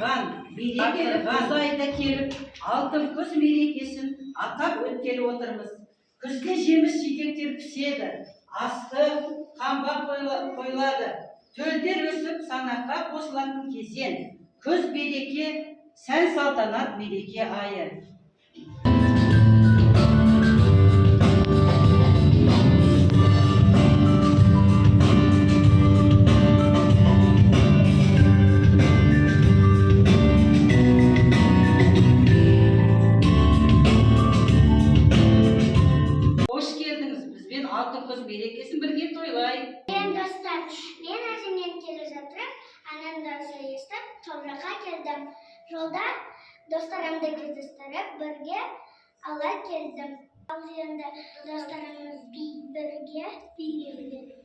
аттырған айда келіп, алтын күз мерекесін атап өткелі отырмыз. Күзде жеміс жидектер піседі, астық, қамба қойылады. Төлдер өсіп, санатқа қосылатын кезең. Күз береке, сән салтанат мереке айы. Алтын күз мерекесін бірге тойлайық. Достар, мен әжемнен келе жатырып, анамдан естіп, топыраққа келдім. Жолда достарымды кездестіріп, бірге ала келдім. Ал енді достарымыз бірге билейік.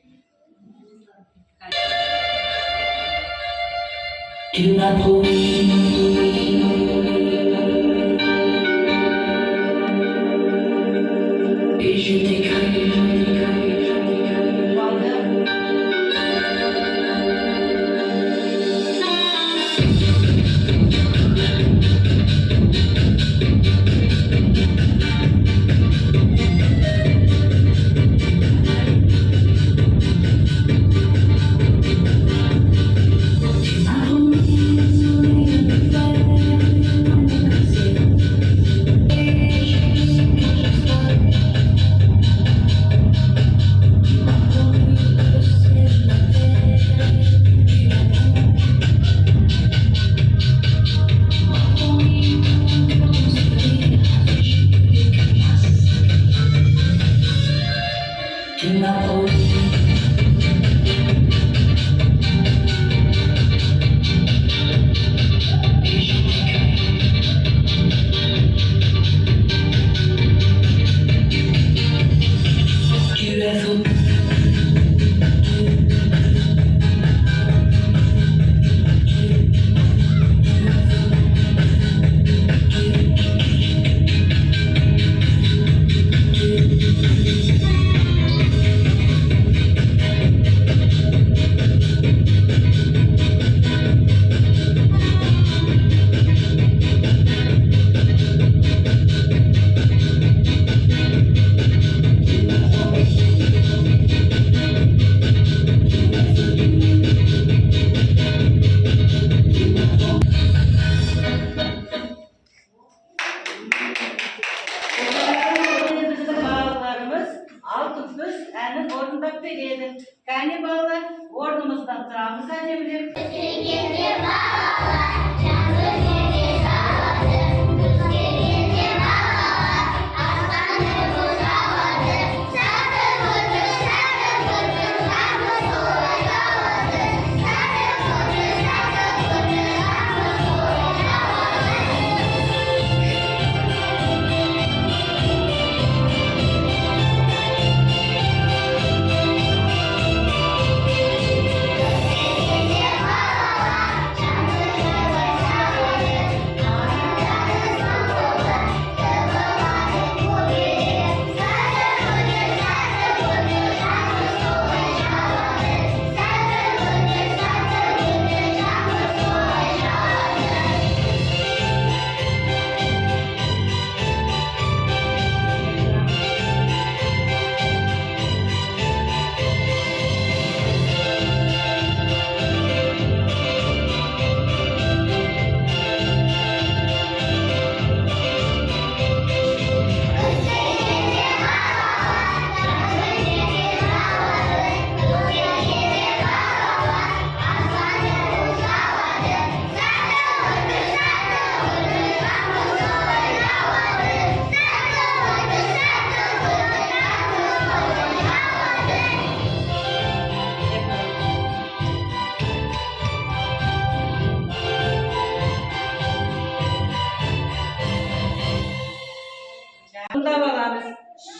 Кәне балалар, орнымыздан тұрамыз әдемілеп.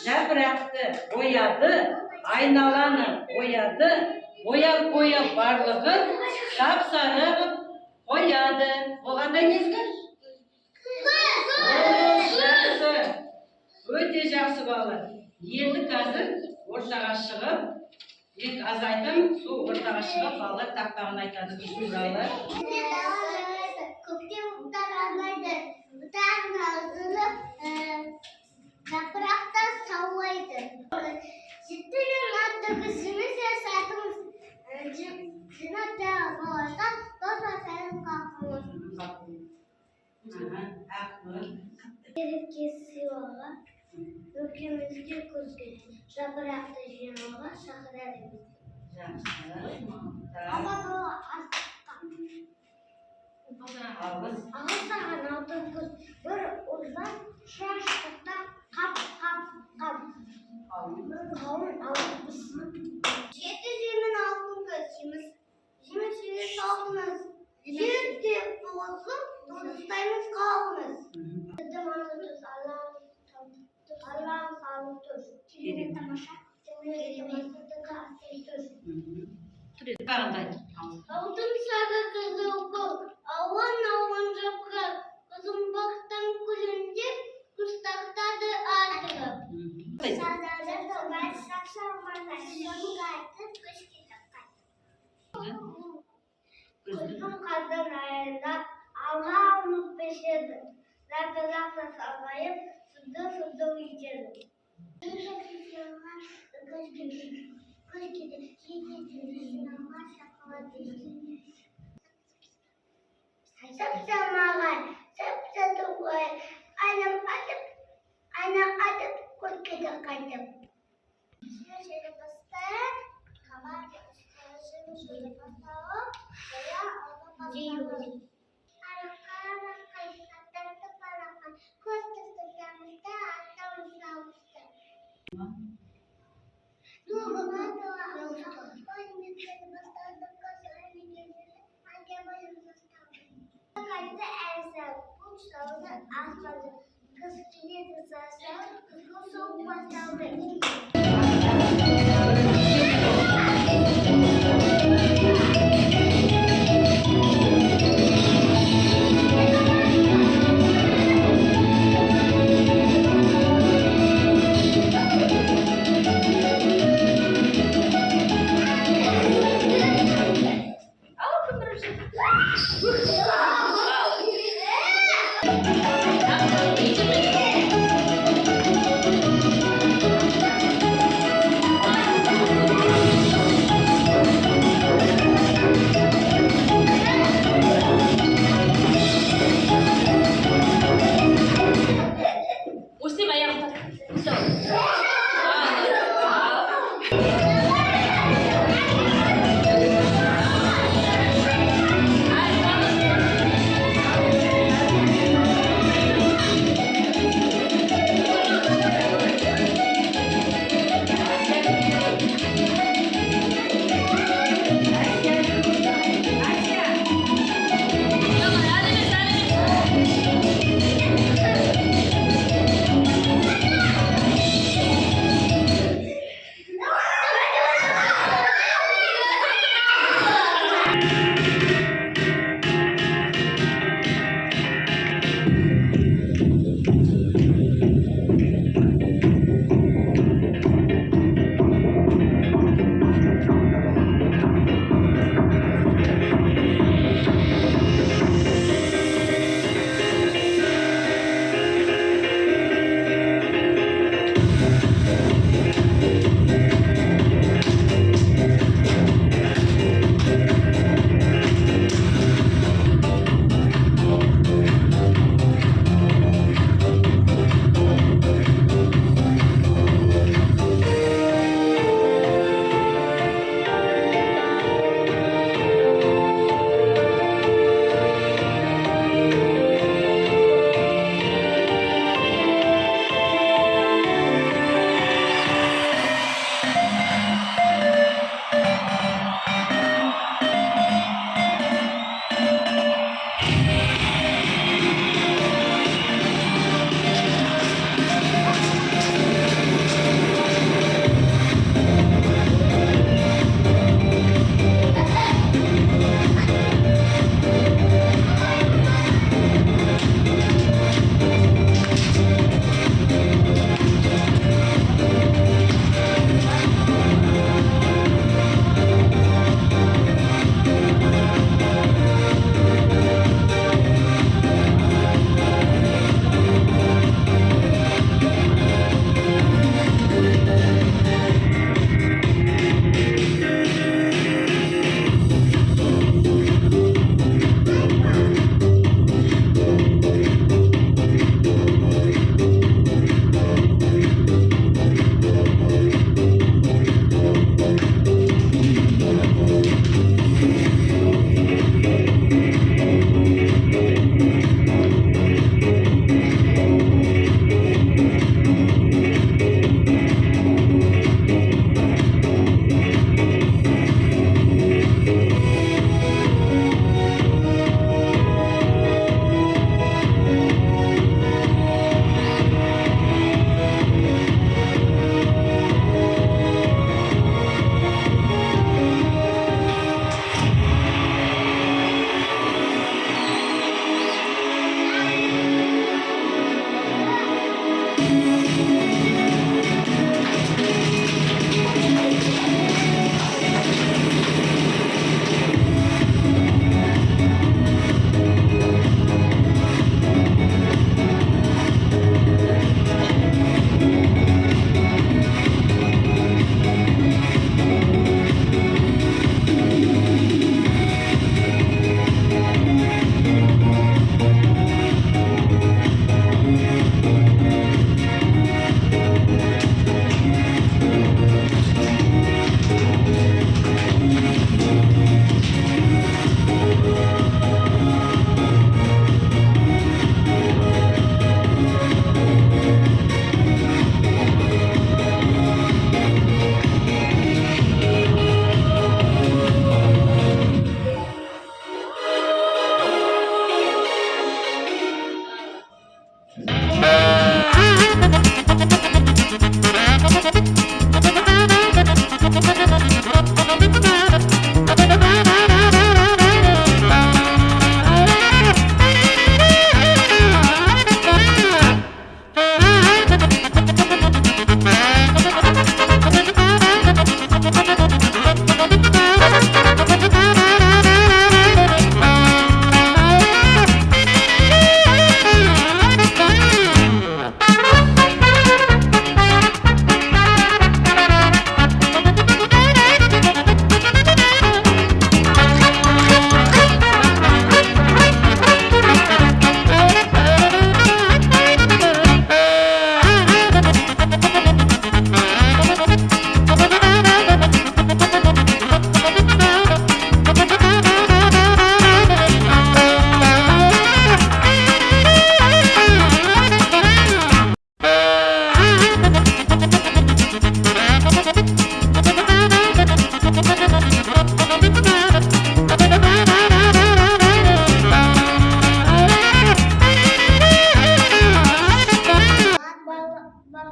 Жапырақты бояды, айналаны бояды, бояп барлығын сап-сары қояды. Болғандай незгі? Жақсы, өте жақсы балалар. Енді қазір ортаға шығып, азайтым, су ортаға шығып, балалар тақпағын айтады. Kesiyorlar. Ülkemizde kuzgun. Yaprakta jinolar şahırlarımız. Ama o Ağız. ağızdan altın kız. Bir uzun şaştıkta kap. Kavun almış. Yedi zemin altın kız. Yemiş aldınız. Yedi bozuk. Dostlarımız kaldınız. Dedim anlatırız. Allah'ım sağlık dur. Kelime tamaşa. Kelime Altın sarı kızı oku. Avan zıpkı. Kızım baktım kulünce. Kustaktadı artık. Sadece ben saksan bana. Şunu kaydı. Kış kitap kaydı. Kızım kadın ayında. Allah'ımız peşidir. Lakazakla sallayıp. Fıdı yiyeceğim. Kış gibi. Sapsamalar, sapsadıklar. Anam atıp kurkede kaydım. Şöyle bastık. Kabar şöyle basalım. Veya onu basalım. Arakara kayıtlardı parakan. Kostası gelmişti, atlamıştı.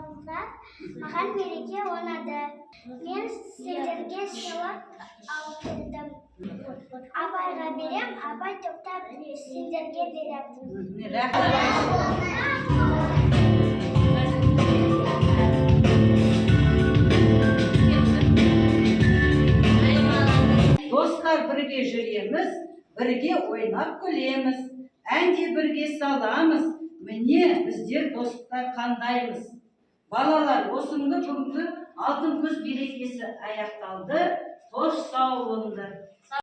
ауылда маған мереке ойнады. Мен сендерге сыйлық алып келдім. Абайға берем, абай тоқтап сендерге береді. Достар бірге жүреміз, бірге ойнап күлеміз, әнде бірге саламыз, міне біздер достар қандаймыз. Балалар, осынды күнгі алтын күз мерекесі аяқталды, қош сау болыңдар.